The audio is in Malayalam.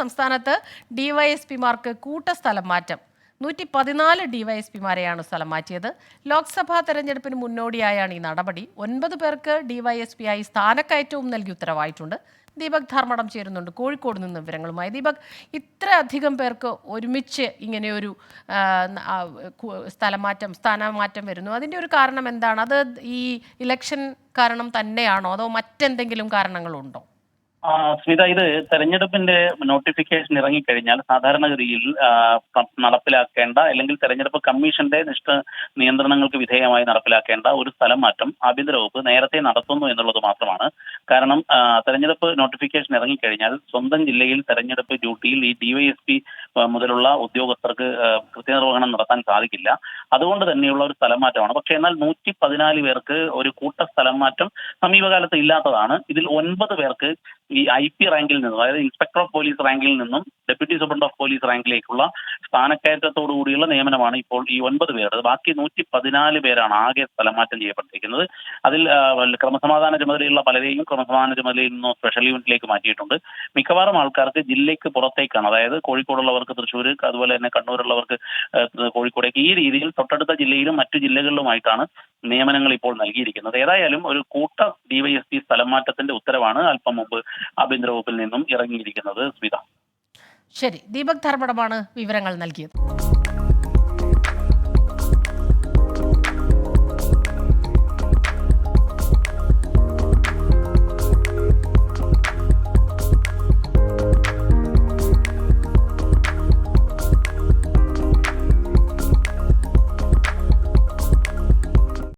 സംസ്ഥാനത്ത് ഡിവൈഎസ്പിമാർക്ക് കൂട്ടസ്ഥലം മാറ്റം 114 ഡിവൈഎസ്പിമാരെയാണ് സ്ഥലം മാറ്റിയത്. ലോക്സഭാ തെരഞ്ഞെടുപ്പിന് മുന്നോടിയായാണ് ഈ നടപടി. 9 പേർക്ക് ഡിവൈഎസ്പിയായി സ്ഥാനക്കയറ്റവും നൽകി ഉത്തരവായിട്ടുണ്ട്. ദീപക് ധർമ്മടം ചേരുന്നുണ്ട് കോഴിക്കോട് നിന്ന് വിവരങ്ങളുമായി. ദീപക്, ഇത്ര അധികം പേർക്ക് ഒരുമിച്ച് ഇങ്ങനെയൊരു സ്ഥാനമാറ്റം വരുന്നു, അതിൻ്റെ ഒരു കാരണം എന്താണ്? അത് ഈ ഇലക്ഷൻ കാരണം തന്നെയാണോ, അതോ മറ്റെന്തെങ്കിലും കാരണങ്ങളുണ്ടോ? സ്മിത, ഇത് തെരഞ്ഞെടുപ്പിന്റെ നോട്ടിഫിക്കേഷൻ ഇറങ്ങിക്കഴിഞ്ഞാൽ സാധാരണഗതിയിൽ നടപ്പിലാക്കേണ്ട, അല്ലെങ്കിൽ തെരഞ്ഞെടുപ്പ് കമ്മീഷന്റെ നിയന്ത്രണങ്ങൾക്ക് വിധേയമായി നടപ്പിലാക്കേണ്ട ഒരു സ്ഥലം മാറ്റം ആഭ്യന്തര വകുപ്പ് നേരത്തെ നടത്തുന്നു എന്നുള്ളത് മാത്രമാണ്. കാരണം തെരഞ്ഞെടുപ്പ് നോട്ടിഫിക്കേഷൻ ഇറങ്ങിക്കഴിഞ്ഞാൽ സ്വന്തം ജില്ലയിൽ തെരഞ്ഞെടുപ്പ് ഡ്യൂട്ടിയിൽ ഈ ഡിവൈഎസ്പി മുതലുള്ള ഉദ്യോഗസ്ഥർക്ക് കൃത്യനിർവഹണം നടത്താൻ സാധിക്കില്ല. അതുകൊണ്ട് തന്നെയുള്ള ഒരു സ്ഥലം മാറ്റമാണ്. പക്ഷേ എന്നാൽ 114 പേർക്ക് ഒരു കൂട്ട സ്ഥലം മാറ്റം സമീപകാലത്ത് ഇല്ലാത്തതാണ്. ഇതിൽ 9 പേർക്ക് ഈ IP റാങ്കിൽ നിന്നും, അതായത് ഇൻസ്പെക്ടർ ഓഫ് പോലീസ് റാങ്കിൽ നിന്നും ഡെപ്യൂട്ടി സൂപ്രണ്ട് ഓഫ് പോലീസ് റാങ്കിലേക്കുള്ള സ്ഥാനക്കയറ്റത്തോടു കൂടിയുള്ള നിയമനമാണ് ഇപ്പോൾ ഈ 9 പേർ. ബാക്കി 114 പേരാണ് ആകെ സ്ഥലമാറ്റം ചെയ്യപ്പെട്ടിരിക്കുന്നത്. അതിൽ ക്രമസമാധാന ചുമതലയുള്ള പലരെയും ക്രമസമാധാന ചുമതലയിൽ നിന്നും സ്പെഷ്യൽ യൂണിറ്റിലേക്ക് മാറ്റിയിട്ടുണ്ട്. മിക്കവാറും ആൾക്കാർക്ക് ജില്ലയ്ക്ക് പുറത്തേക്കാണ്, അതായത് കോഴിക്കോടുള്ളവർക്ക് തൃശ്ശൂർ, അതുപോലെ തന്നെ കണ്ണൂരുള്ളവർക്ക് കോഴിക്കോടേക്ക്, ഈ രീതിയിൽ തൊട്ടടുത്ത ജില്ലയിലും മറ്റു ജില്ലകളിലുമായിട്ടാണ് നിയമനങ്ങൾ ഇപ്പോൾ നൽകിയിരിക്കുന്നത്. ഏതായാലും ഒരു കൂട്ട ഡിവൈഎസ്പി സ്ഥലം മാറ്റത്തിന്റെ ഉത്തരവാണ് അല്പം മുമ്പ് ആഭ്യന്തര വകുപ്പിൽ നിന്നും ഇറങ്ങിയിരിക്കുന്നത്. സ്മിത, ശരി, ദീപക് ധർമ്മടമാണ് വിവരങ്ങൾ നൽകിയത്.